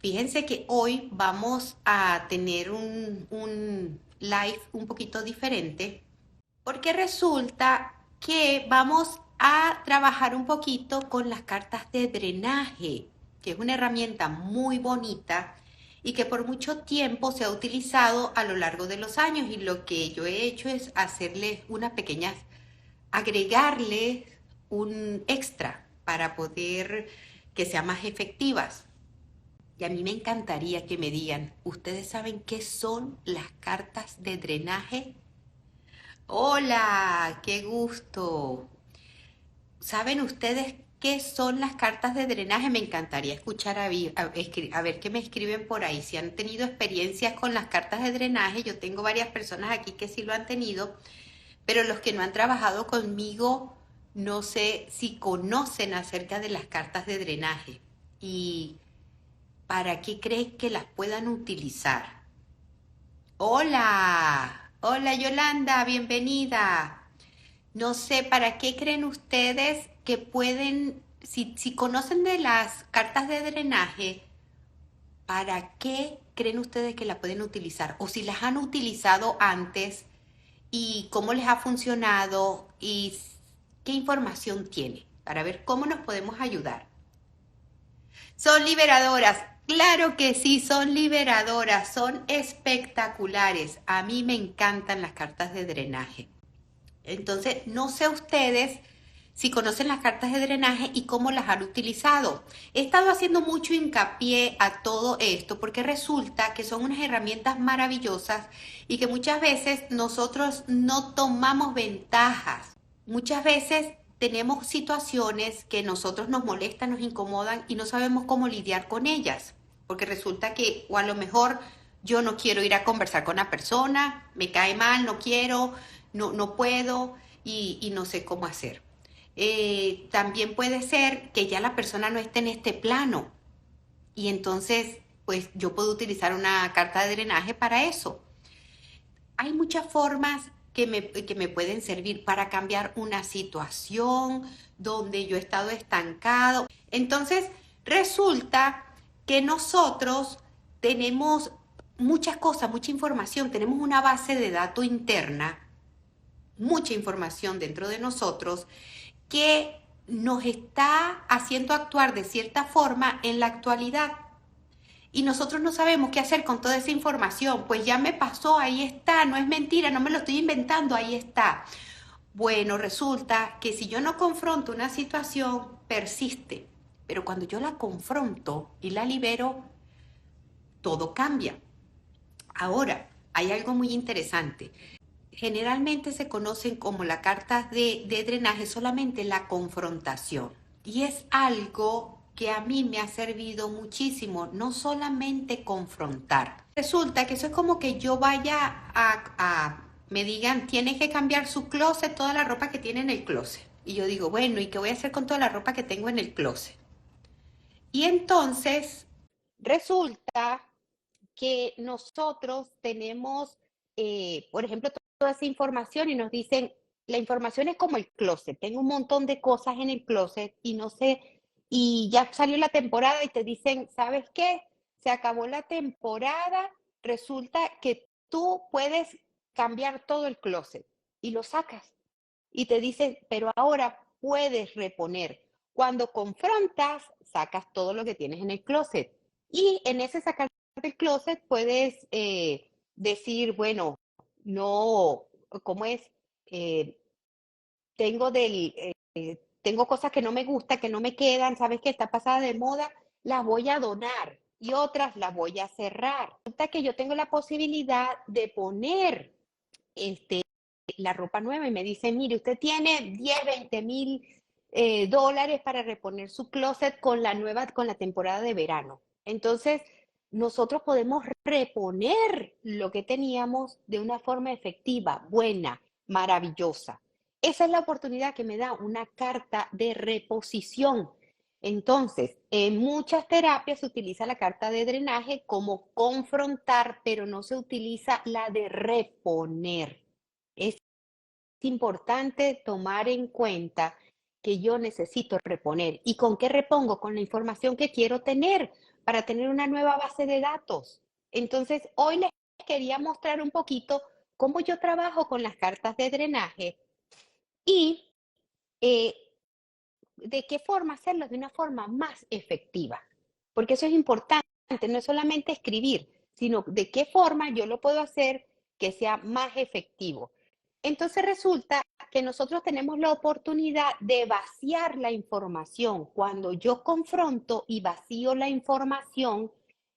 Fíjense que hoy vamos a tener un live un poquito diferente porque resulta que vamos a trabajar un poquito con las cartas de drenaje, que es una herramienta muy bonita y que por mucho tiempo se ha utilizado a lo largo de los años, y lo que yo he hecho es hacerles unas pequeñas, agregarles un extra para poder que sean más efectivas. Y a mí me encantaría que me digan, ¿ustedes saben qué son las cartas de drenaje? Hola, qué gusto. ¿Saben ustedes qué son las cartas de drenaje? Me encantaría escuchar a ver qué me escriben por ahí. Si han tenido experiencias con las cartas de drenaje, yo tengo varias personas aquí que sí lo han tenido, pero los que no han trabajado conmigo, no sé si conocen acerca de las cartas de drenaje y para qué creen que las puedan utilizar. Hola, hola Yolanda, bienvenida. No sé, ¿para qué creen ustedes que pueden, si conocen de las cartas de drenaje, para qué creen ustedes que la pueden utilizar? O si las han utilizado antes y cómo les ha funcionado y qué información tiene para ver cómo nos podemos ayudar. Son liberadoras. Claro que sí, son liberadoras, son espectaculares. A mí me encantan las cartas de drenaje. Entonces, no sé ustedes si conocen las cartas de drenaje y cómo las han utilizado. He estado haciendo mucho hincapié a todo esto porque resulta que son unas herramientas maravillosas y que muchas veces nosotros no tomamos ventajas. Muchas veces tenemos situaciones que nosotros nos molestan, nos incomodan y no sabemos cómo lidiar con ellas. Porque resulta que, o a lo mejor yo no quiero ir a conversar con una persona, me cae mal, no quiero, no puedo y no sé cómo hacer. También puede ser que ya la persona no esté en este plano y entonces pues yo puedo utilizar una carta de drenaje para eso. Hay muchas formas que me pueden servir para cambiar una situación donde yo he estado estancado. Entonces, resulta que nosotros tenemos muchas cosas, mucha información, tenemos una base de datos interna, mucha información dentro de nosotros que nos está haciendo actuar de cierta forma en la actualidad y nosotros no sabemos qué hacer con toda esa información. Pues ya me pasó, ahí está, no es mentira, no me lo estoy inventando, ahí está. Bueno, resulta que si yo no confronto una situación, persiste, pero cuando yo la confronto y la libero, todo cambia. Ahora, hay algo muy interesante. Generalmente se conocen como las cartas de drenaje solamente la confrontación. Y es algo que a mí me ha servido muchísimo, no solamente confrontar. Resulta que eso es como que yo vaya me digan, tiene que cambiar su closet, toda la ropa que tiene en el closet. Y yo digo, bueno, ¿y qué voy a hacer con toda la ropa que tengo en el closet? Y entonces resulta que nosotros tenemos, por ejemplo, toda esa información y nos dicen, la información es como el closet, tengo un montón de cosas en el closet y no sé, y ya salió la temporada y te dicen, ¿sabes qué? Se acabó la temporada, resulta que tú puedes cambiar todo el closet y lo sacas y te dicen, pero ahora puedes reponer. Cuando confrontas, sacas todo lo que tienes en el closet y en ese sacar del closet puedes decir, bueno, no, ¿cómo es? Eh, tengo cosas que no me gustan, que no me quedan, ¿sabes qué? Está pasada de moda, las voy a donar y otras las voy a cerrar. Resulta que yo tengo la posibilidad de poner este, la ropa nueva y me dicen, mire, usted tiene 10, 20,000 dólares para reponer su closet con la temporada de verano. Entonces, nosotros podemos reponer lo que teníamos de una forma efectiva, buena, maravillosa. Esa es la oportunidad que me da una carta de reposición. Entonces, en muchas terapias se utiliza la carta de drenaje como confrontar, pero no se utiliza la de reponer. Es importante tomar en cuenta que yo necesito reponer. ¿Y con qué repongo? Con la información que quiero tener. para tener una nueva base de datos. Entonces, hoy les quería mostrar un poquito cómo yo trabajo con las cartas de drenaje y eh, de qué forma hacerlo de una forma más efectiva. Porque eso es importante, no es solamente escribir, sino de qué forma yo lo puedo hacer que sea más efectivo. Entonces resulta que nosotros tenemos la oportunidad de vaciar la información. Cuando yo confronto y vacío la información,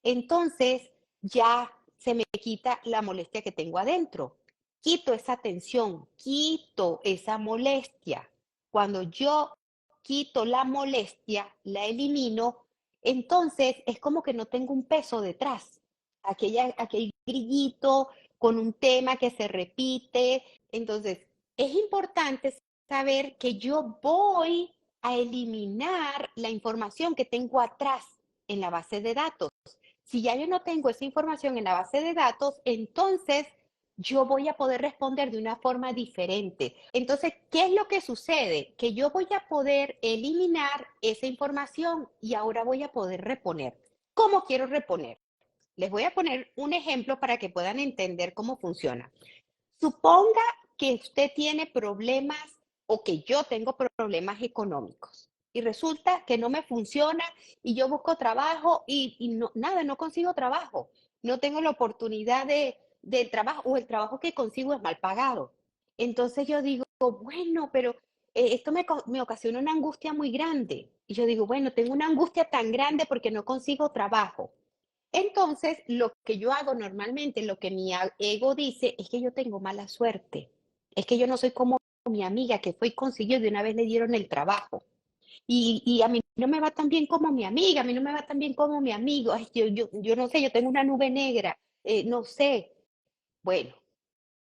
entonces ya se me quita la molestia que tengo adentro. Quito esa tensión, quito esa molestia. Cuando yo quito la molestia, la elimino, entonces es como que no tengo un peso detrás. Aquel grillito con un tema que se repite. Entonces, es importante saber que yo voy a eliminar la información que tengo atrás en la base de datos. Si ya yo no tengo esa información en la base de datos, entonces yo voy a poder responder de una forma diferente. Entonces, ¿qué es lo que sucede? Que yo voy a poder eliminar esa información y ahora voy a poder reponer. ¿Cómo quiero reponer? Les voy a poner un ejemplo para que puedan entender cómo funciona. Suponga que usted tiene problemas o que yo tengo problemas económicos y resulta que no me funciona y yo busco trabajo y no, nada, no consigo trabajo. No tengo la oportunidad de trabajo o el trabajo que consigo es mal pagado. Entonces yo digo, bueno, pero esto me ocasiona una angustia muy grande. Y yo digo, bueno, tengo una angustia tan grande porque no consigo trabajo. Entonces, lo que yo hago normalmente, lo que mi ego dice, es que yo tengo mala suerte. Es que yo no soy como mi amiga que fue y consiguió, de una vez le dieron el trabajo. Y a mí no me va tan bien como mi amiga, a mí no me va tan bien como mi amigo. Ay, yo no sé, yo tengo una nube negra, no sé. Bueno,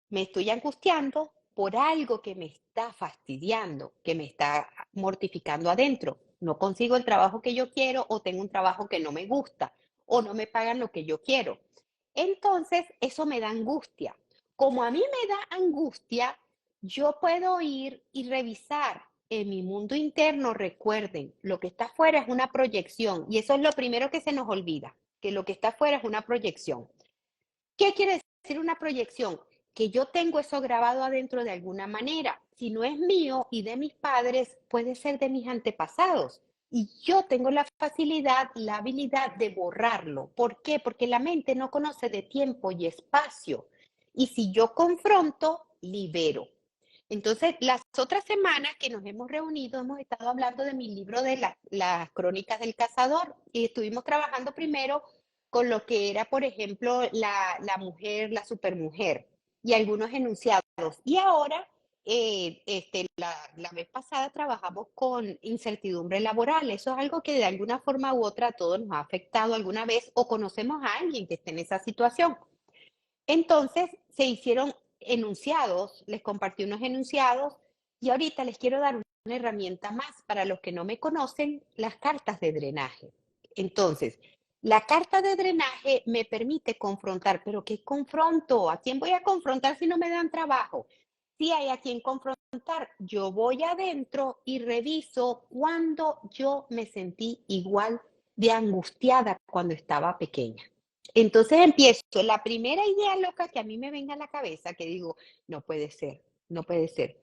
me estoy angustiando por algo que me está fastidiando, que me está mortificando adentro. No consigo el trabajo que yo quiero o tengo un trabajo que no me gusta o no me pagan lo que yo quiero. Entonces, eso me da angustia. Como a mí me da angustia, yo puedo ir y revisar en mi mundo interno. Recuerden, lo que está afuera es una proyección y eso es lo primero que se nos olvida, que lo que está afuera es una proyección. ¿Qué quiere decir una proyección? Que yo tengo eso grabado adentro de alguna manera. Si no es mío y de mis padres, puede ser de mis antepasados. Y yo tengo la facilidad, la habilidad de borrarlo. ¿Por qué? Porque la mente no conoce de tiempo y espacio. Y si yo confronto, libero. Entonces, las otras semanas que nos hemos reunido, hemos estado hablando de mi libro de las crónicas del cazador y estuvimos trabajando primero con lo que era, por ejemplo, la mujer, la supermujer y algunos enunciados. Y ahora, la vez pasada trabajamos con incertidumbre laboral. Eso es algo que de alguna forma u otra a todos nos ha afectado alguna vez o conocemos a alguien que esté en esa situación. Entonces se hicieron enunciados, les compartí unos enunciados y ahorita les quiero dar una herramienta más para los que no me conocen, las cartas de drenaje. Entonces, la carta de drenaje me permite confrontar, pero ¿qué confronto? ¿A quién voy a confrontar si no me dan trabajo? Si hay a quien confrontar, yo voy adentro y reviso cuando yo me sentí igual de angustiada cuando estaba pequeña. Entonces empiezo, la primera idea loca que a mí me venga a la cabeza, que digo, no puede ser, no puede ser.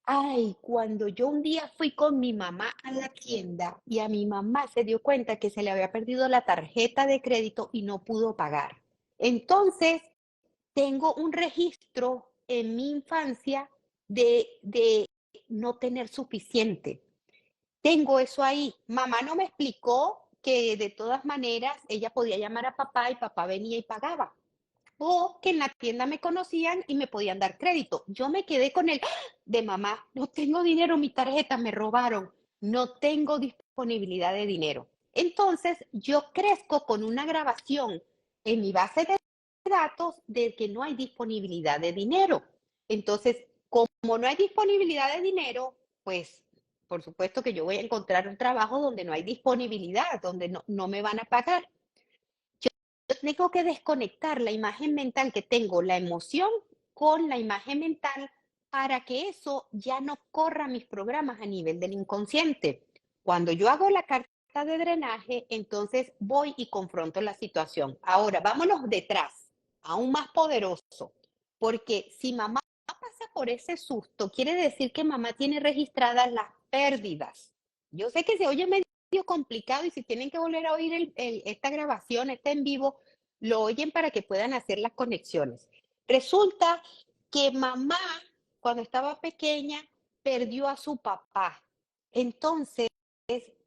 Ay, cuando yo un día fui con mi mamá a la tienda y a mi mamá se dio cuenta que se le había perdido la tarjeta de crédito y no pudo pagar. Entonces, tengo un registro en mi infancia de no tener suficiente. Tengo eso ahí. Mamá no me explicó que de todas maneras ella podía llamar a papá y papá venía y pagaba. O que en la tienda me conocían y me podían dar crédito. Yo me quedé con el de mamá, no tengo dinero, mi tarjeta me robaron, no tengo disponibilidad de dinero. Entonces yo crezco con una grabación en mi base de datos de que no hay disponibilidad de dinero. Entonces, como no hay disponibilidad de dinero, pues por supuesto que yo voy a encontrar un trabajo donde no hay disponibilidad, donde no me van a pagar. Yo tengo que desconectar la imagen mental que tengo, la emoción, con la imagen mental para que eso ya no corra mis programas a nivel del inconsciente. Cuando yo hago la carta de drenaje, entonces voy y confronto la situación. Ahora, vámonos detrás, aún más poderoso, porque si mamá pasa por ese susto, quiere decir que mamá tiene registradas las pérdidas. Yo sé que se oye medio complicado y si tienen que volver a oír esta grabación, este en vivo, lo oyen para que puedan hacer las conexiones. Resulta que mamá, cuando estaba pequeña, perdió a su papá. Entonces,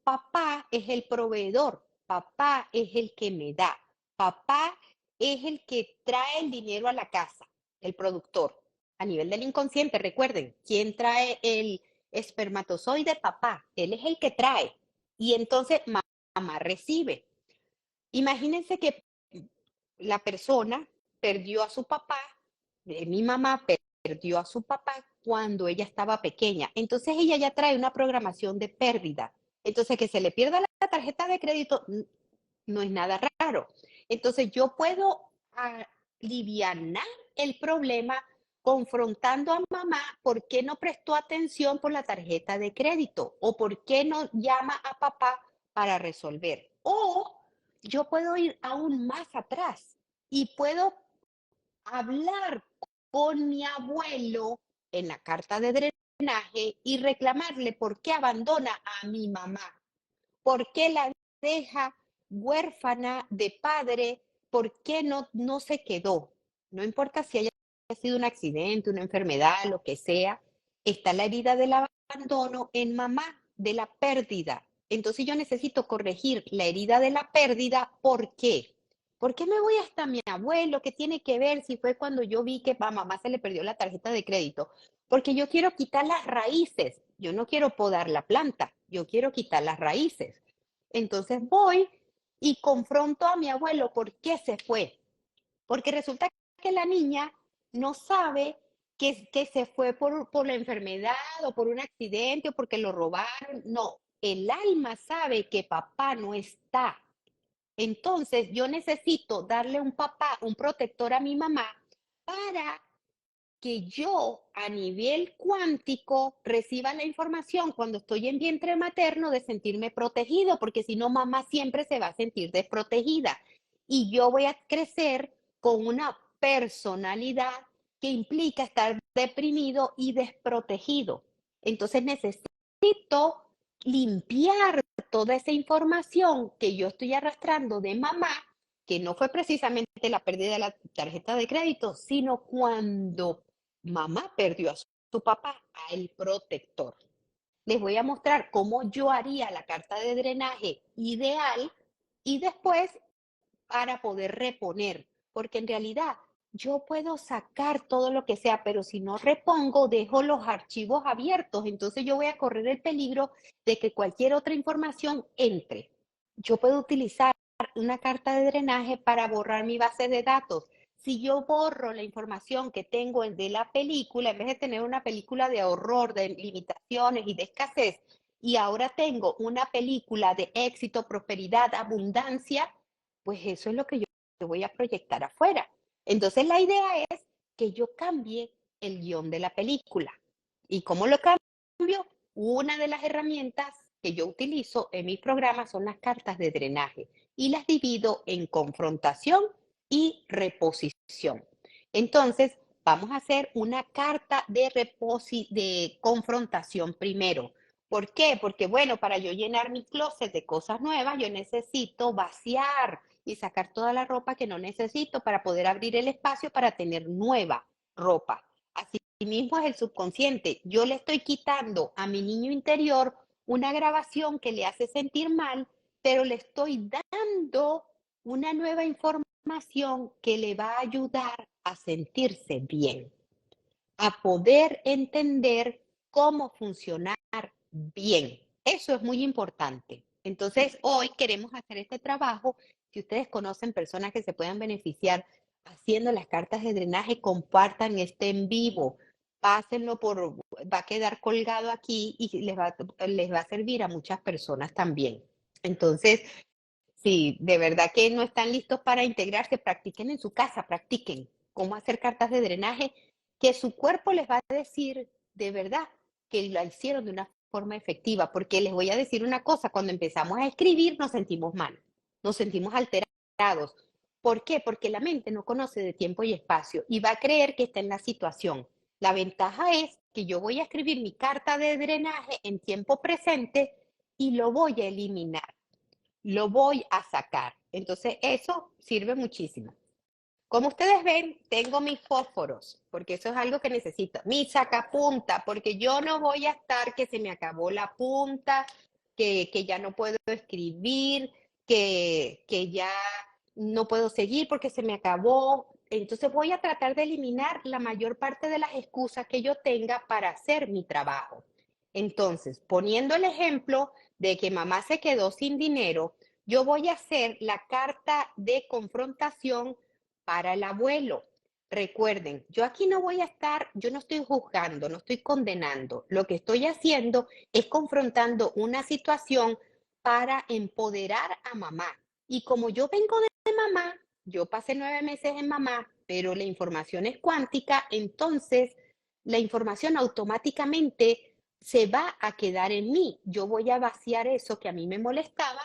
papá es el proveedor, papá es el que me da, papá es el que trae el dinero a la casa, el productor. A nivel del inconsciente, recuerden, ¿quién trae el espermatozoide? Papá, él es el que trae. Y entonces mamá recibe. Imagínense que la persona perdió a su papá, mi mamá perdió a su papá cuando ella estaba pequeña. Entonces ella ya trae una programación de pérdida. Entonces que se le pierda la tarjeta de crédito no es nada raro. Entonces yo puedo alivianar el problema confrontando a mamá por qué no prestó atención por la tarjeta de crédito o por qué no llama a papá para resolver. O yo puedo ir aún más atrás y puedo hablar con mi abuelo en la carta de drenaje y reclamarle por qué abandona a mi mamá, por qué la deja huérfana de padre, por qué no se quedó. No importa si haya sido un accidente, una enfermedad, lo que sea, está la herida del abandono en mamá, de la pérdida. Entonces yo necesito corregir la herida de la pérdida. ¿Por qué? ¿Por qué me voy hasta mi abuelo? ¿Qué tiene que ver si fue cuando yo vi que a mamá se le perdió la tarjeta de crédito? Porque yo quiero quitar las raíces. Yo no quiero podar la planta, yo quiero quitar las raíces. Entonces voy y confronto a mi abuelo por qué se fue. Porque resulta que la niña no sabe que se fue por la enfermedad o por un accidente o porque lo robaron. No, el alma sabe que papá no está. Entonces yo necesito darle un papá, un protector a mi mamá para que yo a nivel cuántico reciba la información cuando estoy en vientre materno de sentirme protegido, porque si no, mamá siempre se va a sentir desprotegida. Y yo voy a crecer con una personalidad que implica estar deprimido y desprotegido. Entonces necesito limpiar toda esa información que yo estoy arrastrando de mamá, que no fue precisamente la pérdida de la tarjeta de crédito, sino cuando mamá perdió a su papá, a el protector. Les voy a mostrar cómo yo haría la carta de drenaje ideal y después para poder reponer, porque en realidad yo puedo sacar todo lo que sea, pero si no repongo, dejo los archivos abiertos, entonces yo voy a correr el peligro de que cualquier otra información entre. Yo puedo utilizar una carta de drenaje para borrar mi base de datos. Si yo borro la información que tengo de la película, en vez de tener una película de horror, de limitaciones y de escasez, y ahora tengo una película de éxito, prosperidad, abundancia, pues eso es lo que yo voy a proyectar afuera. Entonces la idea es que yo cambie el guión de la película. ¿Y cómo lo cambio? Una de las herramientas que yo utilizo en mis programas son las cartas de drenaje y las divido en confrontación y reposición. Entonces, vamos a hacer una carta de confrontación primero. ¿Por qué? Porque, bueno, para yo llenar mi closet de cosas nuevas, yo necesito vaciar y sacar toda la ropa que no necesito para poder abrir el espacio para tener nueva ropa. Así mismo es el subconsciente. Yo le estoy quitando a mi niño interior una grabación que le hace sentir mal, pero le estoy dando una nueva información que le va a ayudar a sentirse bien, a poder entender cómo funcionar bien. Eso es muy importante. Entonces, hoy queremos hacer este trabajo. Si ustedes conocen personas que se puedan beneficiar haciendo las cartas de drenaje, compartan este en vivo. Pásenlo va a quedar colgado aquí y les va a servir a muchas personas también. Entonces, si de verdad que no están listos para integrarse, practiquen en su casa, practiquen cómo hacer cartas de drenaje, que su cuerpo les va a decir de verdad que la hicieron de una forma efectiva, porque les voy a decir una cosa, cuando empezamos a escribir nos sentimos mal, nos sentimos alterados. ¿Por qué? Porque la mente no conoce de tiempo y espacio y va a creer que está en la situación. La ventaja es que yo voy a escribir mi carta de drenaje en tiempo presente y lo voy a eliminar, lo voy a sacar. Entonces, eso sirve muchísimo. Como ustedes ven, tengo mis fósforos, porque eso es algo que necesito. Mi sacapunta, porque yo no voy a estar que se me acabó la punta, que ya no puedo escribir, que ya no puedo seguir porque se me acabó. Entonces voy a tratar de eliminar la mayor parte de las excusas que yo tenga para hacer mi trabajo. Entonces, poniendo el ejemplo de que mamá se quedó sin dinero, yo voy a hacer la carta de confrontación para el abuelo. Recuerden, yo aquí no voy a estar, yo no estoy juzgando, no estoy condenando. Lo que estoy haciendo es confrontando una situación para empoderar a mamá. Y como yo vengo de mamá, yo pasé 9 meses en mamá, pero la información es cuántica, entonces la información automáticamente se va a quedar en mí. Yo voy a vaciar eso que a mí me molestaba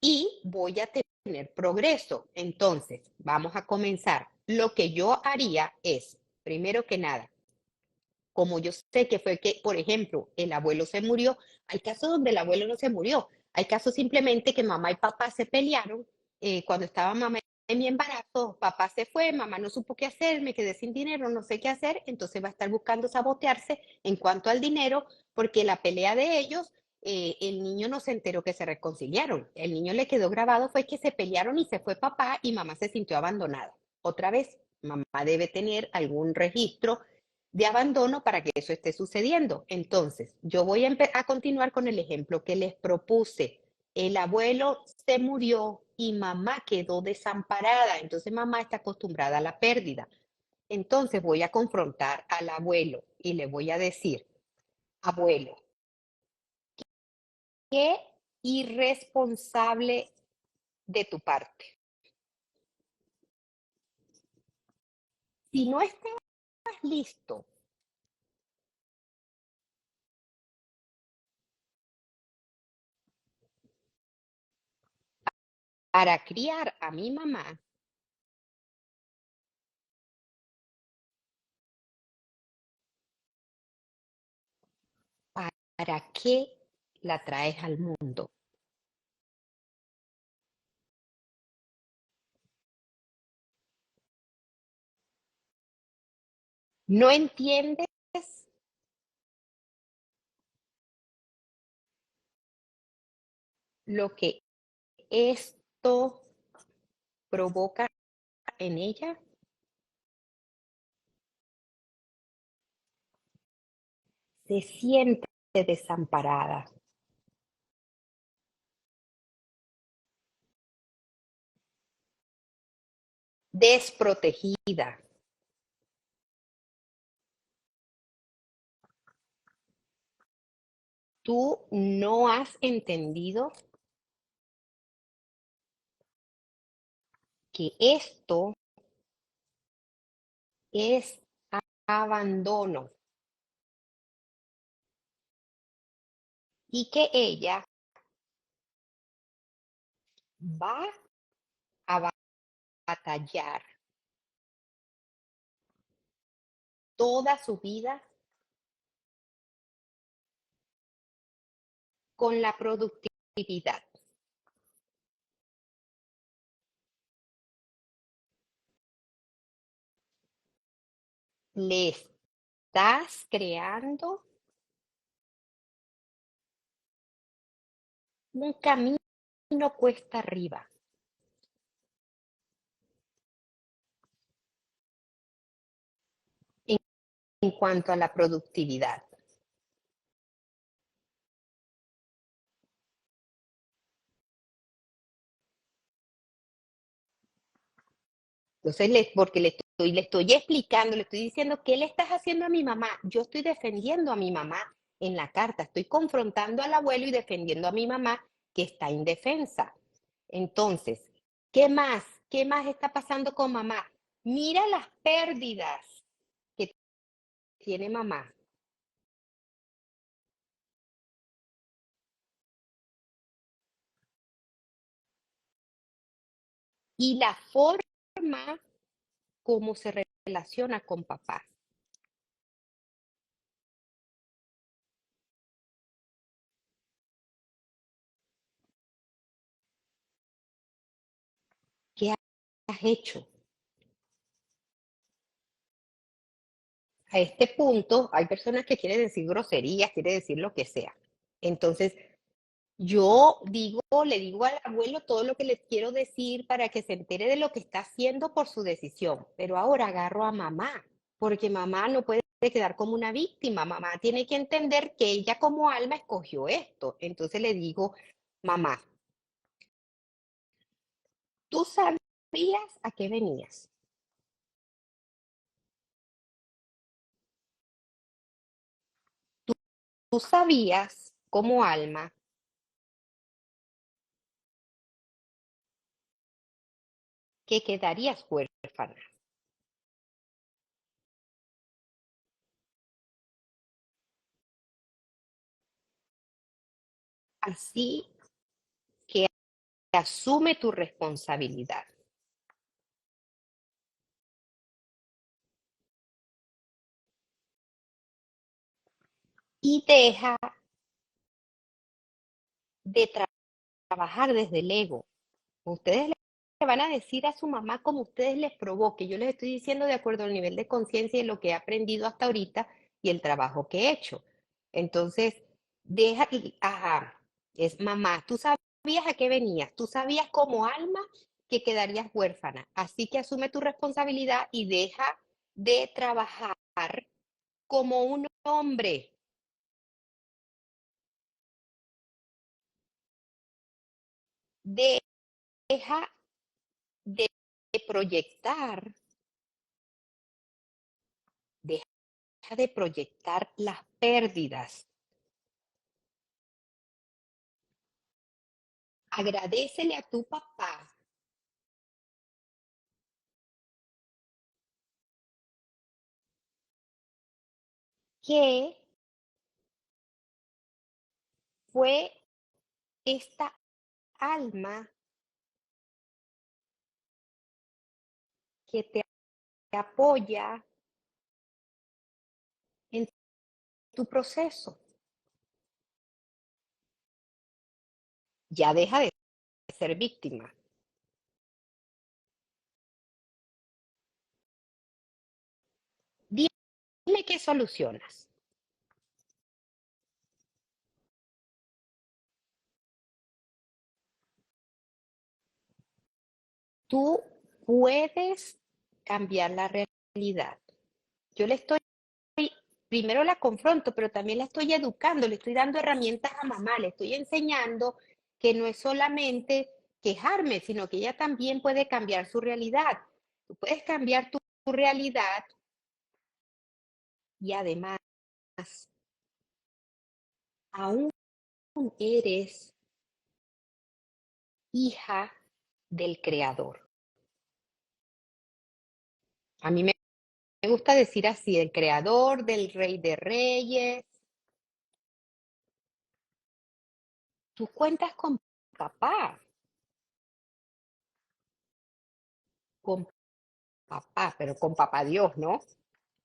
y voy a tener progreso. Entonces, vamos a comenzar. Lo que yo haría es, primero que nada, como yo sé que fue que, por ejemplo, el abuelo se murió, hay casos donde el abuelo no se murió, hay casos simplemente que mamá y papá se pelearon cuando estaba mamá en mi embarazo, papá se fue, mamá no supo qué hacer, me quedé sin dinero, no sé qué hacer, entonces va a estar buscando sabotearse en cuanto al dinero, porque la pelea de ellos, el niño no se enteró que se reconciliaron, el niño le quedó grabado fue que se pelearon y se fue papá y mamá se sintió abandonada. Otra vez, mamá debe tener algún registro de abandono para que eso esté sucediendo. Entonces, yo voy a continuar con el ejemplo que les propuse. El abuelo se murió y mamá quedó desamparada. Entonces, mamá está acostumbrada a la pérdida. Entonces, voy a confrontar al abuelo y le voy a decir, abuelo, qué irresponsable de tu parte. Si no estás listo para criar a mi mamá, ¿para qué la traes al mundo? ¿No entiendes lo que esto provoca en ella? Se siente desamparada, desprotegida. Tú no has entendido que esto es abandono y que ella va a batallar toda su vida con la productividad. Le estás creando un camino cuesta arriba en, en cuanto a la productividad. Entonces, porque le estoy explicando, le estoy diciendo, ¿qué le estás haciendo a mi mamá? Yo estoy defendiendo a mi mamá en la carta, estoy confrontando al abuelo y defendiendo a mi mamá que está indefensa. Entonces, ¿qué más? ¿Qué más está pasando con mamá? Mira las pérdidas que tiene mamá. y la forma como se relaciona con papá. ¿Qué has hecho? A este punto, hay personas que quieren decir groserías, quieren decir lo que sea. Entonces, le digo al abuelo todo lo que les quiero decir para que se entere de lo que está haciendo por su decisión. Pero ahora agarro a mamá, porque mamá no puede quedar como una víctima. Mamá tiene que entender que ella como alma escogió esto. Entonces le digo, mamá, ¿tú sabías a qué venías? ¿Tú sabías como alma que quedarías huérfana? Así que asume tu responsabilidad y deja de trabajar desde el ego. Ustedes le van a decir a su mamá como ustedes les provoque. Yo les estoy diciendo de acuerdo al nivel de conciencia y lo que he aprendido hasta ahorita y el trabajo que he hecho. Entonces, ajá, es mamá, tú sabías a qué venías, tú sabías como alma que quedarías huérfana. Así que asume tu responsabilidad y deja de trabajar como un hombre. Deja de proyectar, deja de proyectar las pérdidas. Agradécele a tu papá que fue esta alma que te apoya en tu proceso. Ya deja de ser víctima. Dime qué solucionas. Tú puedes cambiar la realidad. Yo le estoy, primero la confronto, pero también la estoy educando, le estoy dando herramientas a mamá, le estoy enseñando que no es solamente quejarme, sino que ella también puede cambiar su realidad. Tú puedes cambiar tu realidad y además aún eres hija del creador. A mí me gusta decir así, el creador, del rey de reyes. Tú cuentas con papá, con papá, pero con papá Dios, ¿no?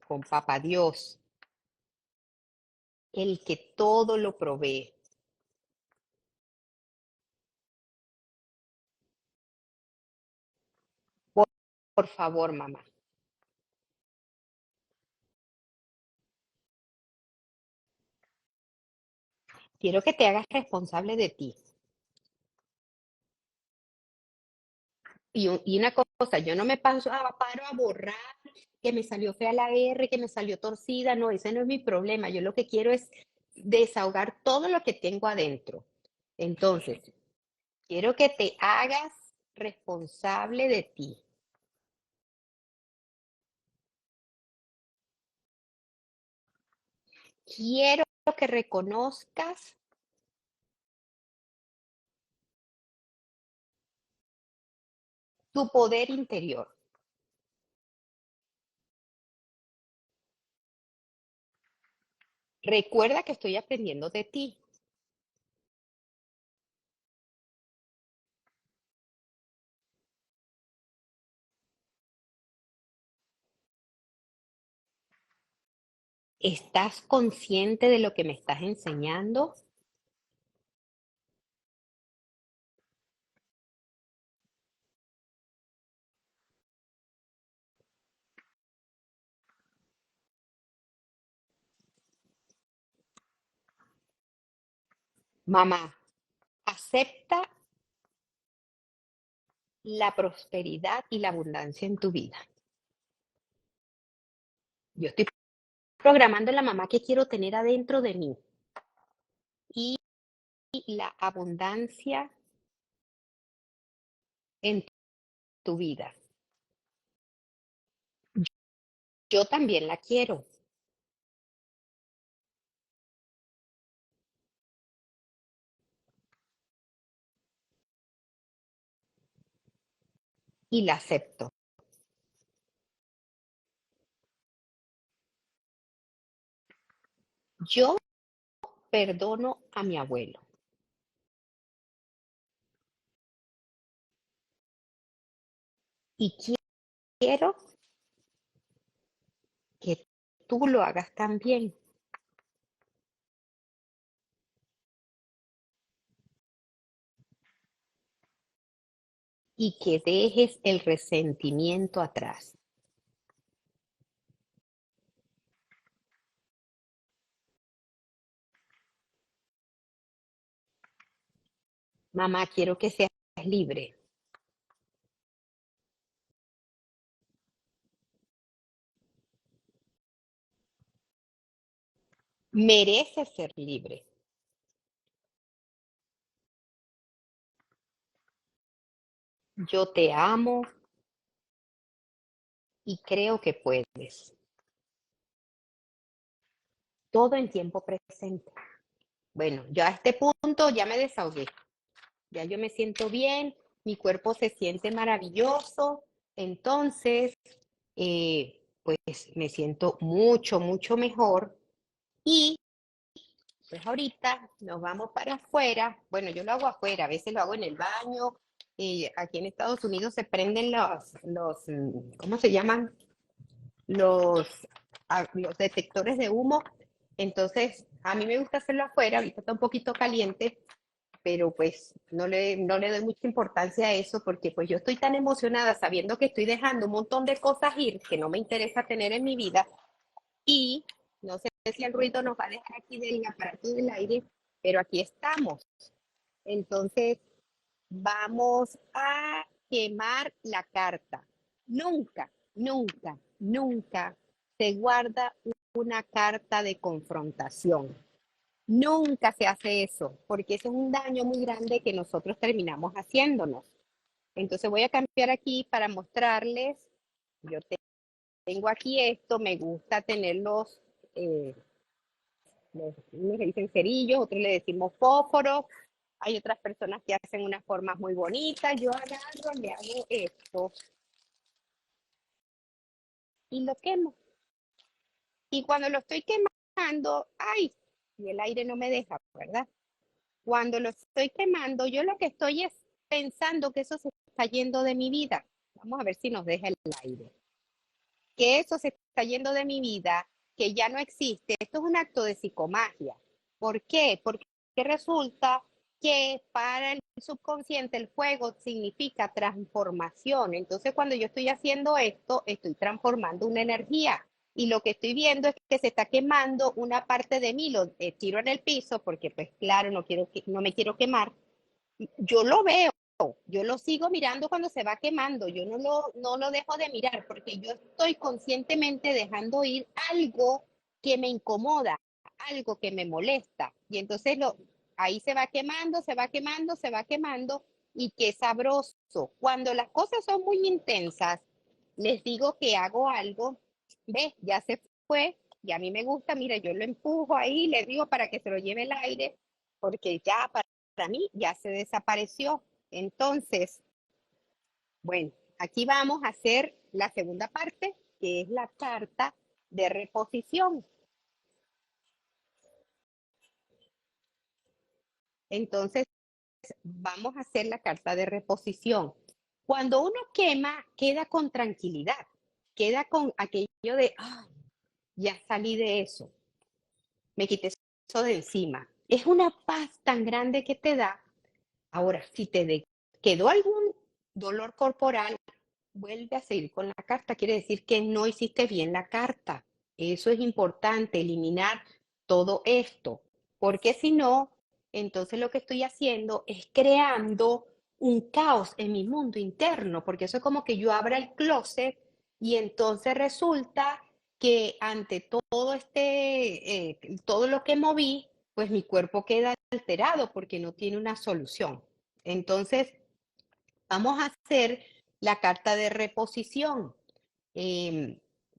Con papá Dios, el que todo lo provee. Por, por favor, mamá, quiero que te hagas responsable de ti. Y una cosa, yo no me paro a borrar que me salió fea la R, que me salió torcida, no, ese no es mi problema. Yo lo que quiero es desahogar todo lo que tengo adentro. Entonces, quiero que te hagas responsable de ti. Quiero que reconozcas tu poder interior. Recuerda que estoy aprendiendo de ti. ¿Estás consciente de lo que me estás enseñando? Mamá, acepta la prosperidad y la abundancia en tu vida. Yo estoy programando la mamá que quiero tener adentro de mí y la abundancia en tu vida. Yo también la quiero y la acepto. Yo perdono a mi abuelo y quiero que tú lo hagas también y que dejes el resentimiento atrás. Mamá, quiero que seas libre. Mereces ser libre. Yo te amo y creo que puedes. Todo en tiempo presente. Bueno, yo a este punto ya me desahogué. Ya yo me siento bien, mi cuerpo se siente maravilloso. Entonces, pues me siento mucho, mucho mejor. Y pues ahorita nos vamos para afuera. Bueno, yo lo hago afuera, a veces lo hago en el baño. Aquí en Estados Unidos se prenden ¿cómo se llaman? Los, los detectores de humo. Entonces, a mí me gusta hacerlo afuera, ahorita está un poquito caliente, pero pues no le doy mucha importancia a eso porque pues yo estoy tan emocionada sabiendo que estoy dejando un montón de cosas ir que no me interesa tener en mi vida y no sé si el ruido nos va a dejar aquí del aparato del aire, pero aquí estamos. Entonces, vamos a quemar la carta. Nunca, nunca, nunca se guarda una carta de confrontación. Nunca se hace eso, porque eso es un daño muy grande que nosotros terminamos haciéndonos. Entonces voy a cambiar aquí para mostrarles. Yo tengo aquí esto, me gusta tener eh, unos le dicen cerillos, otros le decimos fósforos. Hay otras personas que hacen unas formas muy bonitas. Yo agarro, le hago esto y lo quemo. Y cuando lo estoy quemando, ¡ay! Y el aire no me deja, ¿verdad? Cuando lo estoy quemando, yo lo que estoy es pensando que eso se está yendo de mi vida. Vamos a ver si nos deja el aire. Que eso se está yendo de mi vida, que ya no existe. Esto es un acto de psicomagia. ¿Por qué? Porque resulta que para el subconsciente el fuego significa transformación. Entonces, cuando yo estoy haciendo esto, estoy transformando una energía. Y lo que estoy viendo es que se está quemando una parte de mí, lo tiro en el piso porque pues claro, no me quiero quemar. Yo lo veo, yo lo sigo mirando cuando se va quemando, yo no lo dejo de mirar porque yo estoy conscientemente dejando ir algo que me incomoda, algo que me molesta. Y entonces ahí se va quemando, se va quemando, se va quemando y qué sabroso. Cuando las cosas son muy intensas, les digo que hago algo, ¿ves? Ya se fue y a mí me gusta, mira, yo lo empujo ahí, le digo para que se lo lleve el aire, porque ya para mí ya se desapareció. Entonces, bueno, aquí vamos a hacer la segunda parte, que es la carta de reposición. Entonces, vamos a hacer la carta de reposición. Cuando uno quema, queda con tranquilidad, queda con aquello de, ya salí de eso, me quité eso de encima. Es una paz tan grande que te da. Ahora, si quedó algún dolor corporal, vuelve a seguir con la carta. Quiere decir que no hiciste bien la carta. Eso es importante, eliminar todo esto. Porque si no, entonces lo que estoy haciendo es creando un caos en mi mundo interno. Porque eso es como que yo abra el closet y entonces resulta que ante todo lo que moví, pues mi cuerpo queda alterado porque no tiene una solución. Entonces, vamos a hacer la carta de reposición.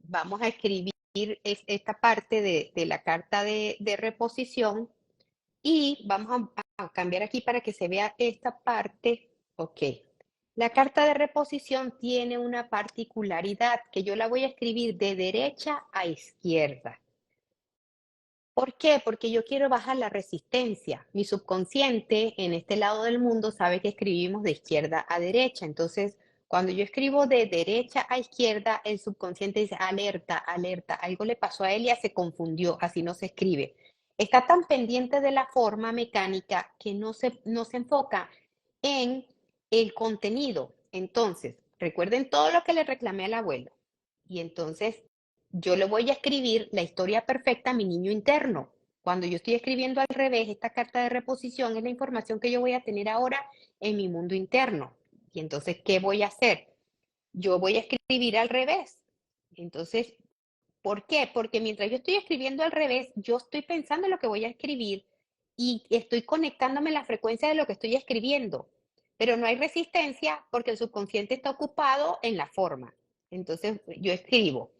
Vamos a escribir esta parte de la carta de reposición y vamos a cambiar aquí para que se vea esta parte. Ok. La carta de reposición tiene una particularidad que yo la voy a escribir de derecha a izquierda. ¿Por qué? Porque yo quiero bajar la resistencia. Mi subconsciente en este lado del mundo sabe que escribimos de izquierda a derecha. Entonces, cuando yo escribo de derecha a izquierda, el subconsciente dice, alerta, alerta, algo le pasó a Elia, se confundió, así no se escribe. Está tan pendiente de la forma mecánica que no se enfoca en el contenido. Entonces, recuerden todo lo que le reclamé al abuelo. Y entonces yo le voy a escribir la historia perfecta a mi niño interno. Cuando yo estoy escribiendo al revés, esta carta de reposición es la información que yo voy a tener ahora en mi mundo interno. Y entonces, ¿qué voy a hacer? Yo voy a escribir al revés. Entonces, ¿por qué? Porque mientras yo estoy escribiendo al revés, yo estoy pensando en lo que voy a escribir y estoy conectándome a la frecuencia de lo que estoy escribiendo. Pero no hay resistencia porque el subconsciente está ocupado en la forma. Entonces, yo escribo.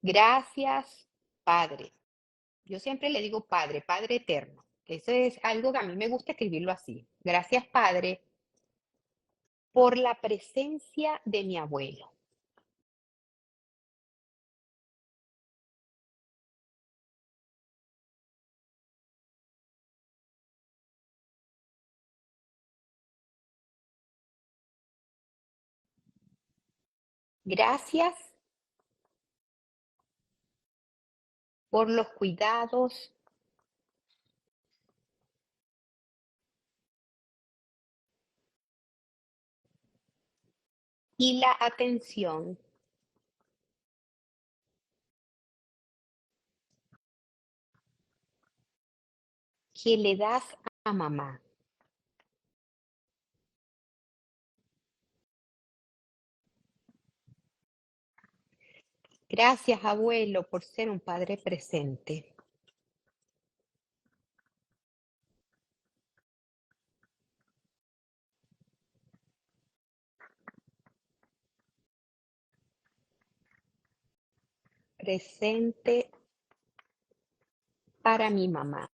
Gracias, Padre. Yo siempre le digo Padre, Padre eterno. Eso es algo que a mí me gusta escribirlo así. Gracias, Padre, por la presencia de mi abuelo. Gracias por los cuidados y la atención que le das a mamá. Gracias, abuelo, por ser un padre presente. Presente para mi mamá.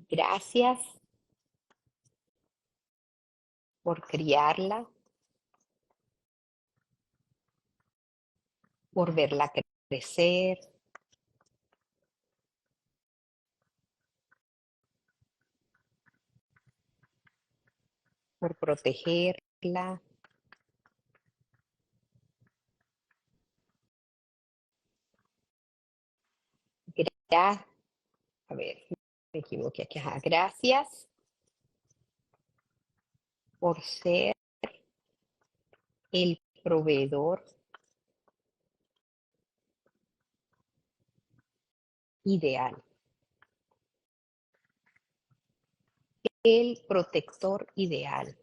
Gracias por criarla, por verla crecer, por protegerla. Gracias. A ver, me equivoqué aquí. Ajá. Gracias por ser el proveedor ideal, el protector ideal.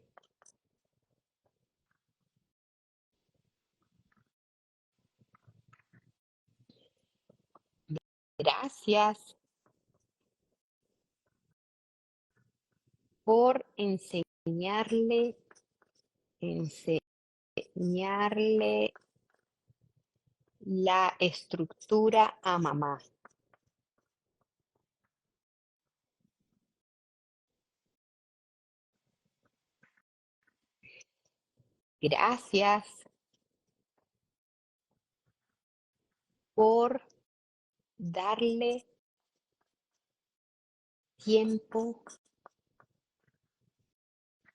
Gracias por enseñarle la estructura a mamá. Gracias por darle tiempo,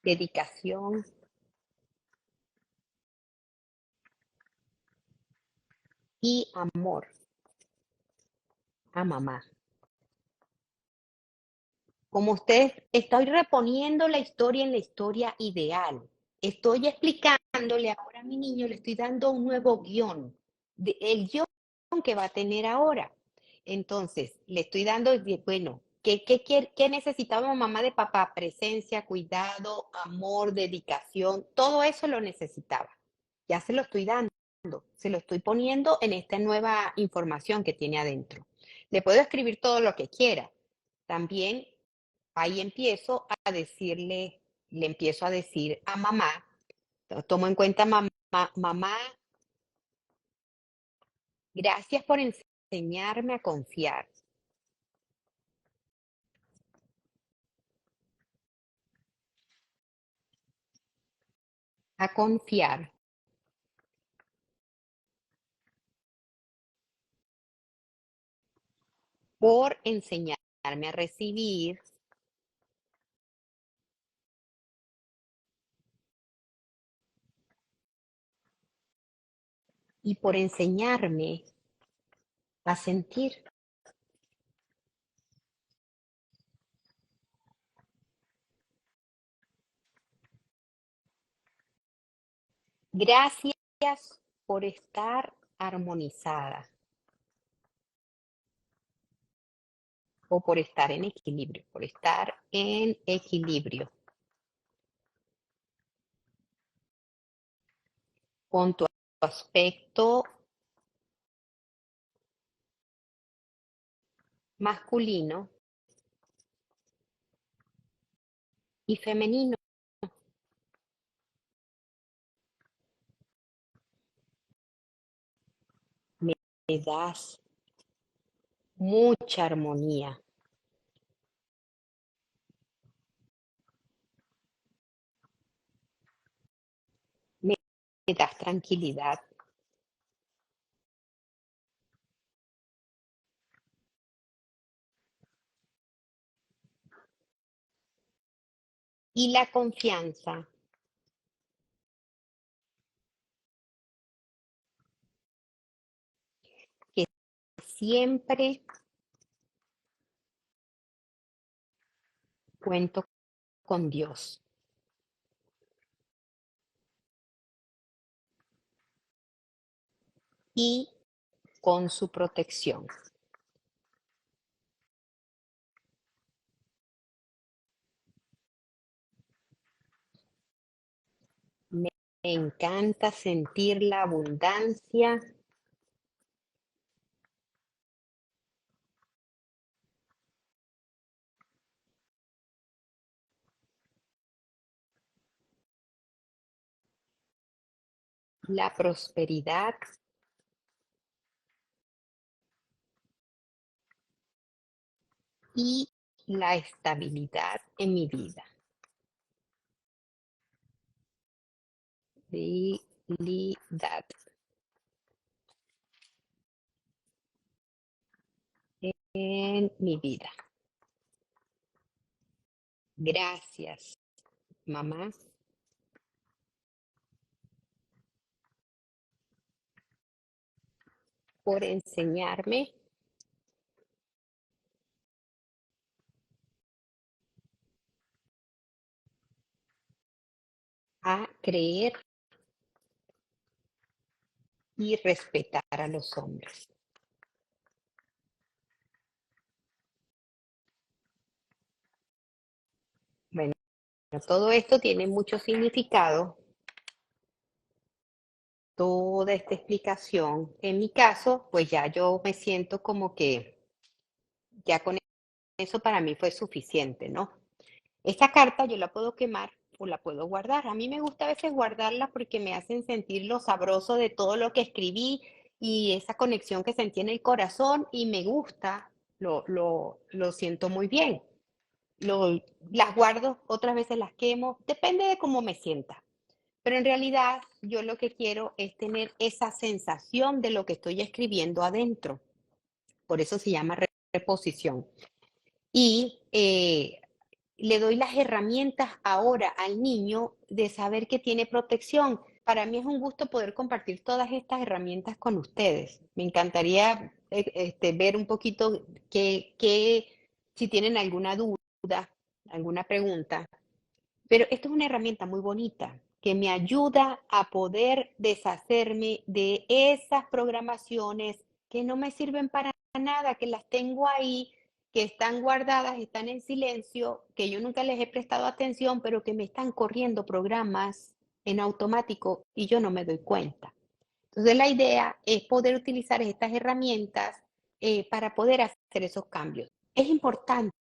dedicación y amor a mamá. Como ustedes, estoy reponiendo la historia en la historia ideal. Estoy explicándole ahora a mi niño, le estoy dando un nuevo guión, el guión que va a tener ahora. Entonces, le estoy dando, bueno, ¿qué necesitaba mamá de papá? Presencia, cuidado, amor, dedicación, todo eso lo necesitaba. Ya se lo estoy dando, se lo estoy poniendo en esta nueva información que tiene adentro. Le puedo escribir todo lo que quiera. También ahí empiezo a decirle, le empiezo a decir a mamá, tomo en cuenta mamá, mamá, gracias por enseñarme a confiar, por enseñarme a recibir y por enseñarme a sentir. Gracias por estar armonizada o por estar en equilibrio, por estar en equilibrio con tu aspecto masculino y femenino. Me das mucha armonía, me das tranquilidad y la confianza que siempre cuento con Dios y con su protección. Me encanta sentir la abundancia la prosperidad y la estabilidad en mi vida. Estabilidad en mi vida. Gracias, mamá, por enseñarme a creer y respetar a los hombres. Bueno, todo esto tiene mucho significado, toda esta explicación. En mi caso, pues ya yo me siento como que ya con eso para mí fue suficiente, ¿no? Esta carta yo la puedo quemar o la puedo guardar. A mí me gusta a veces guardarla porque me hacen sentir lo sabroso de todo lo que escribí y esa conexión que sentí en el corazón y me gusta, lo siento muy bien. Lo, las guardo, otras veces las quemo, depende de cómo me sienta. Pero en realidad yo lo que quiero es tener esa sensación de lo que estoy escribiendo adentro. Por eso se llama reposición. Y le doy las herramientas ahora al niño de saber que tiene protección para mí es un gusto poder compartir todas estas herramientas con ustedes. Me encantaría ver un poquito si tienen alguna duda, alguna pregunta. Pero esto es una herramienta muy bonita que me ayuda a poder deshacerme de esas programaciones que no me sirven para nada, que las tengo ahí, que están guardadas, están en silencio, que yo nunca les he prestado atención, pero que me están corriendo programas en automático y yo no me doy cuenta. Entonces la idea es poder utilizar estas herramientas para poder hacer esos cambios. Es importante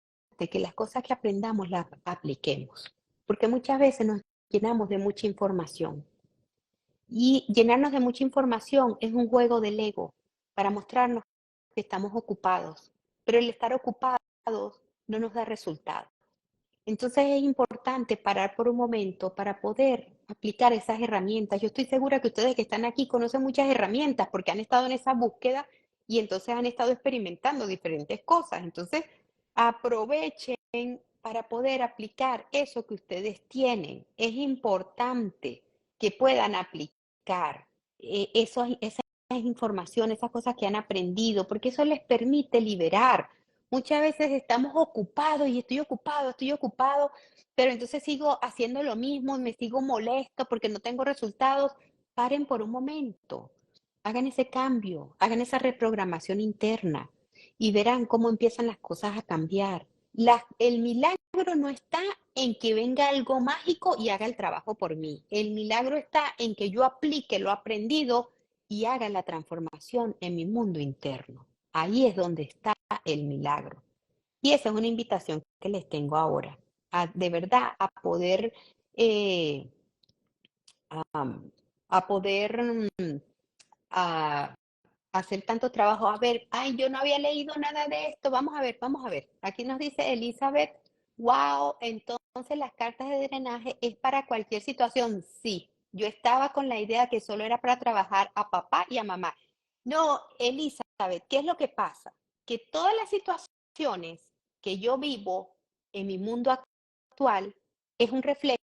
que las cosas que aprendamos las apliquemos, porque muchas veces nos llenamos de mucha información y llenarnos de mucha información es un juego del ego para mostrarnos que estamos ocupados, pero el estar ocupados no nos da resultados. Entonces es importante parar por un momento para poder aplicar esas herramientas. Yo estoy segura que ustedes que están aquí conocen muchas herramientas porque han estado en esa búsqueda y entonces han estado experimentando diferentes cosas. Entonces aprovechen para poder aplicar eso que ustedes tienen. Es importante que puedan aplicar esas informaciones, esas cosas que han aprendido, porque eso les permite liberar. Muchas veces estamos ocupados y estoy ocupado, pero entonces sigo haciendo lo mismo y me sigo molesto porque no tengo resultados. Paren por un momento, hagan ese cambio, hagan esa reprogramación interna y verán cómo empiezan las cosas a cambiar. El milagro no está en que venga algo mágico y haga el trabajo por mí. El milagro está en que yo aplique lo aprendido y haga la transformación en mi mundo interno. Ahí es donde está el milagro. Y esa es una invitación que les tengo ahora, de verdad, eh, a, a poder a hacer tanto trabajo. A ver, ay, yo no había leído nada de esto. Vamos a ver, vamos a ver. Aquí nos dice Elizabeth, wow, entonces las cartas de drenaje es para cualquier situación. Sí, yo estaba con la idea que solo era para trabajar a papá y a mamá. No, Elizabeth, ¿qué es lo que pasa? Que todas las situaciones que yo vivo en mi mundo actual es un reflejo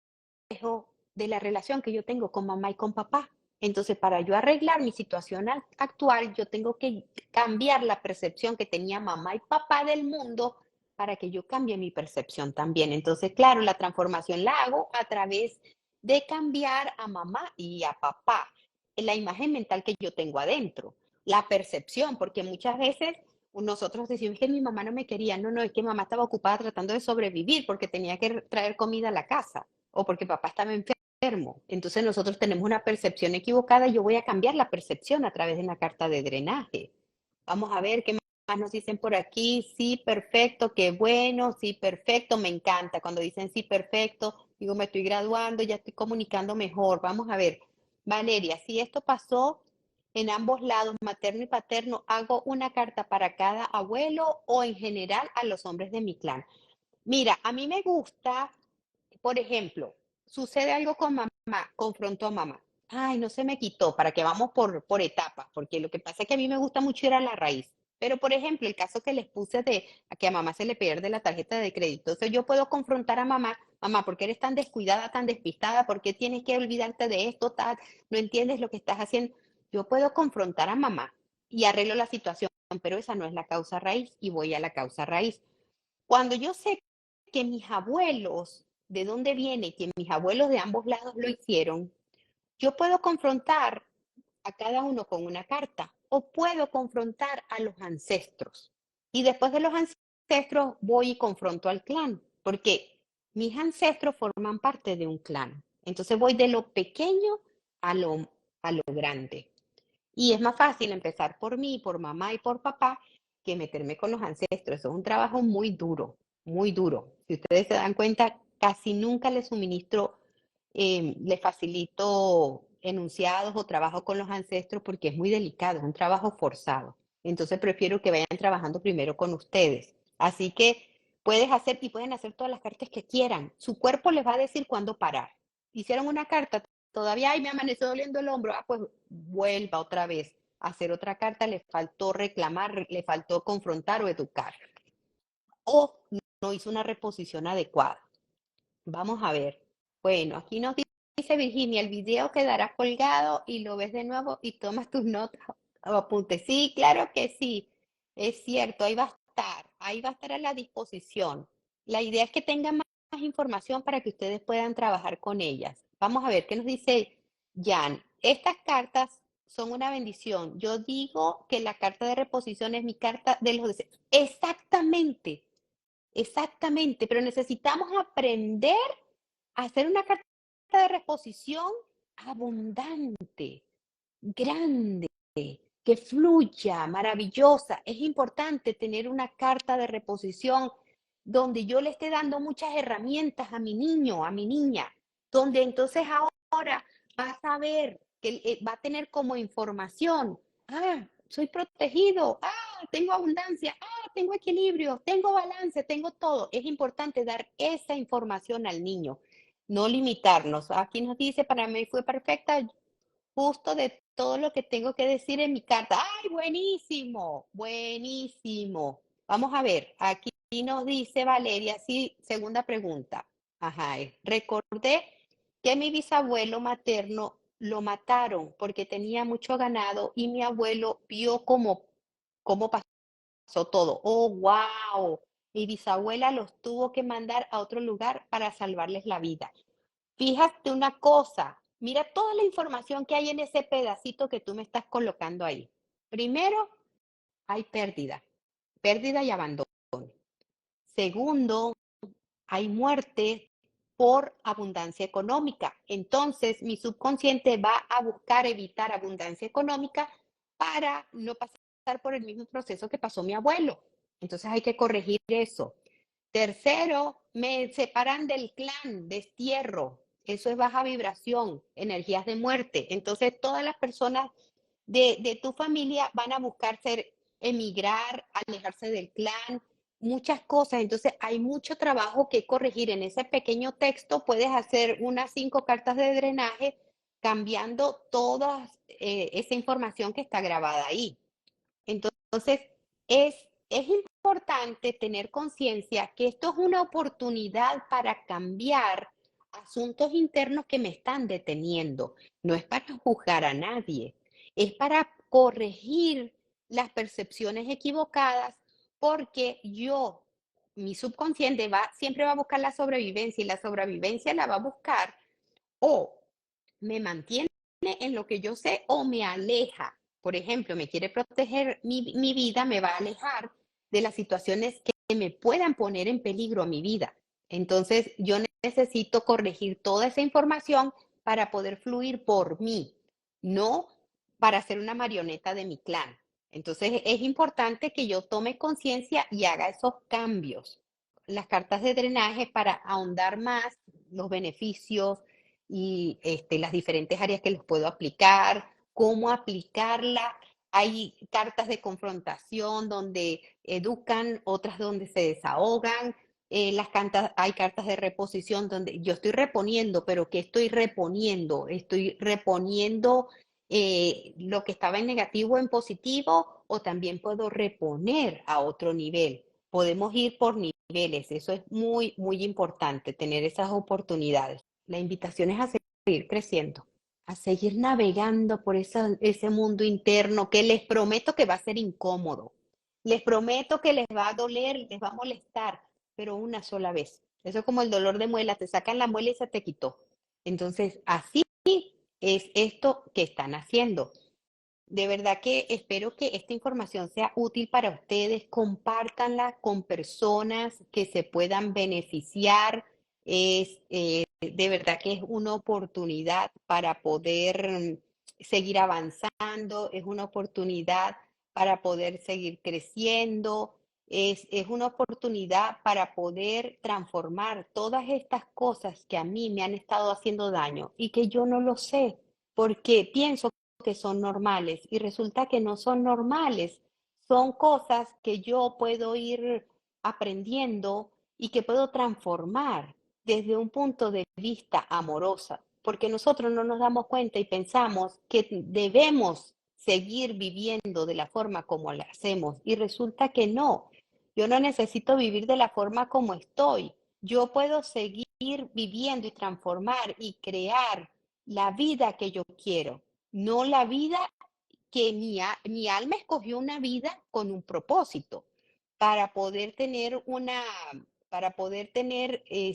de la relación que yo tengo con mamá y con papá. Entonces, para yo arreglar mi situación actual, yo tengo que cambiar la percepción que tenía mamá y papá del mundo para que yo cambie mi percepción también. Entonces, claro, la transformación la hago a través de cambiar a mamá y a papá, la imagen mental que yo tengo adentro, la percepción, porque muchas veces nosotros decimos que mi mamá no me quería, no, no, es que mamá estaba ocupada tratando de sobrevivir porque tenía que traer comida a la casa o porque papá estaba enfermo. Entonces nosotros tenemos una percepción equivocada y yo voy a cambiar la percepción a través de una carta de drenaje. Vamos a ver qué más nos dicen por aquí. Sí, perfecto, qué bueno, sí, perfecto, me encanta. Cuando dicen sí, perfecto, digo, me estoy graduando, ya estoy comunicando mejor. Vamos a ver. Valeria, si esto pasó en ambos lados, materno y paterno, ¿hago una carta para cada abuelo o en general a los hombres de mi clan? Mira, a mí me gusta, por ejemplo, sucede algo con mamá, confrontó a mamá. Ay, no se me quitó, para que vamos por etapas, porque lo que pasa es que a mí me gusta mucho ir a la raíz. Pero, por ejemplo, el caso que les puse de a que a mamá se le pierde la tarjeta de crédito. Entonces yo puedo confrontar a mamá, mamá, ¿por qué eres tan descuidada, tan despistada? ¿Por qué tienes que olvidarte de esto, tal? No entiendes lo que estás haciendo. Yo puedo confrontar a mamá y arreglo la situación, pero esa no es la causa raíz y voy a la causa raíz. Cuando yo sé que mis abuelos, de dónde viene, que mis abuelos de ambos lados lo hicieron, yo puedo confrontar a cada uno con una carta o puedo confrontar a los ancestros. Y después de los ancestros voy y confronto al clan, porque mis ancestros forman parte de un clan. Entonces voy de lo pequeño a lo grande. Y es más fácil empezar por mí, por mamá y por papá, que meterme con los ancestros. Eso es un trabajo muy duro, muy duro. Si ustedes se dan cuenta, casi nunca les suministro, les facilito enunciados o trabajo con los ancestros porque es muy delicado, es un trabajo forzado. Entonces prefiero que vayan trabajando primero con ustedes. Así que puedes hacer y pueden hacer todas las cartas que quieran. Su cuerpo les va a decir cuándo parar. Hicieron una carta, todavía, ay, me amaneció doliendo el hombro, pues vuelva otra vez a hacer otra carta, le faltó reclamar, le faltó confrontar o educar. O no hizo una reposición adecuada. Vamos a ver. Bueno, aquí nos dice Virginia, el video quedará colgado y lo ves de nuevo y tomas tus notas o apuntes. Sí, claro que sí, es cierto, ahí va a estar a la disposición. La idea es que tengan más información para que ustedes puedan trabajar con ellas. Vamos a ver qué nos dice Jan. Estas cartas son una bendición. Yo digo que la carta de reposición es mi carta de los deseos. Exactamente, exactamente, pero necesitamos aprender a hacer una carta de reposición abundante, grande, que fluya, maravillosa. Es importante tener una carta de reposición donde yo le esté dando muchas herramientas a mi niño, a mi niña, donde entonces ahora va a saber que va a tener como información, soy protegido, tengo abundancia, tengo equilibrio, tengo balance, tengo todo. Es importante dar esa información al niño, no limitarnos. Aquí nos dice, para mí fue perfecta, justo de todo lo que tengo que decir en mi carta. ¡Ay, buenísimo! Buenísimo. Vamos a ver, aquí nos dice Valeria, sí, segunda pregunta. Ajá, recordé que mi bisabuelo materno lo mataron porque tenía mucho ganado y mi abuelo vio cómo pasó todo. ¡Oh, wow! Mi bisabuela los tuvo que mandar a otro lugar para salvarles la vida. Fíjate una cosa, mira toda la información que hay en ese pedacito que tú me estás colocando ahí. Primero, hay pérdida y abandono. Segundo, hay muerte por abundancia económica. Entonces, mi subconsciente va a buscar evitar abundancia económica para no pasar por el mismo proceso que pasó mi abuelo. Entonces, hay que corregir eso. Tercero, me separan del clan, destierro. Eso es baja vibración, energías de muerte. Entonces, todas las personas de tu familia van a buscar emigrar, alejarse del clan, muchas cosas. Entonces, hay mucho trabajo que corregir. En ese pequeño texto puedes hacer unas 5 cartas de drenaje cambiando toda esa información que está grabada ahí. Entonces, es importante tener conciencia que esto es una oportunidad para cambiar asuntos internos que me están deteniendo. No es para juzgar a nadie, es para corregir las percepciones equivocadas porque mi subconsciente siempre va a buscar la sobrevivencia y la sobrevivencia la va a buscar o me mantiene en lo que yo sé o me aleja. Por ejemplo, me quiere proteger mi vida, me va a alejar de las situaciones que me puedan poner en peligro mi vida. Entonces, yo necesito corregir toda esa información para poder fluir por mí, no para ser una marioneta de mi clan. Entonces, es importante que yo tome conciencia y haga esos cambios. Las cartas de drenaje para ahondar más los beneficios, y las diferentes áreas que los puedo aplicar, cómo aplicarla. Hay cartas de confrontación donde educan, otras donde se desahogan. Hay cartas de reposición donde yo estoy reponiendo, pero ¿qué estoy reponiendo? Estoy reponiendo lo que estaba en negativo en positivo o también puedo reponer a otro nivel. Podemos ir por niveles, eso es muy, muy importante, tener esas oportunidades. La invitación es a seguir creciendo, a seguir navegando por ese mundo interno que les prometo que va a ser incómodo. Les prometo que les va a doler, les va a molestar, pero una sola vez. Eso es como el dolor de muela, te sacan la muela y se te quitó. Entonces, así es esto que están haciendo. De verdad que espero que esta información sea útil para ustedes. Compártanla con personas que se puedan beneficiar. De verdad que es una oportunidad para poder seguir avanzando, es una oportunidad para poder seguir creciendo, es una oportunidad para poder transformar todas estas cosas que a mí me han estado haciendo daño y que yo no lo sé, porque pienso que son normales y resulta que no son normales. Son cosas que yo puedo ir aprendiendo y que puedo transformar desde un punto de vista amorosa, porque nosotros no nos damos cuenta y pensamos que debemos seguir viviendo de la forma como la hacemos y resulta que no. Yo no necesito vivir de la forma como estoy. yo puedo seguir viviendo y transformar y crear la vida que yo quiero, no la vida que mi alma escogió una vida con un propósito para poder tener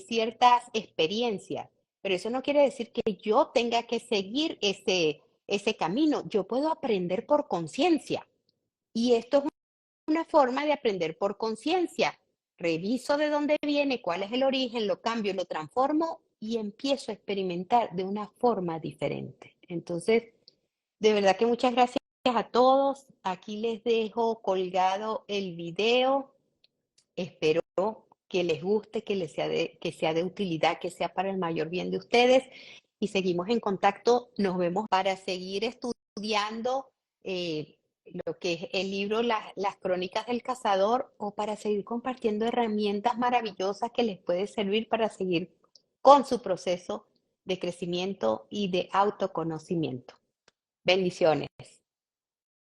ciertas experiencias. Pero eso no quiere decir que yo tenga que seguir ese camino. Yo puedo aprender por conciencia. Y esto es una forma de aprender por conciencia. Reviso de dónde viene, cuál es el origen, lo cambio, lo transformo y empiezo a experimentar de una forma diferente. Entonces, de verdad que muchas gracias a todos. Aquí les dejo colgado el video. Espero que les guste, que sea de utilidad, que sea para el mayor bien de ustedes. Y seguimos en contacto. Nos vemos para seguir estudiando lo que es el libro Las Crónicas del Cazador o para seguir compartiendo herramientas maravillosas que les puede servir para seguir con su proceso de crecimiento y de autoconocimiento. Bendiciones.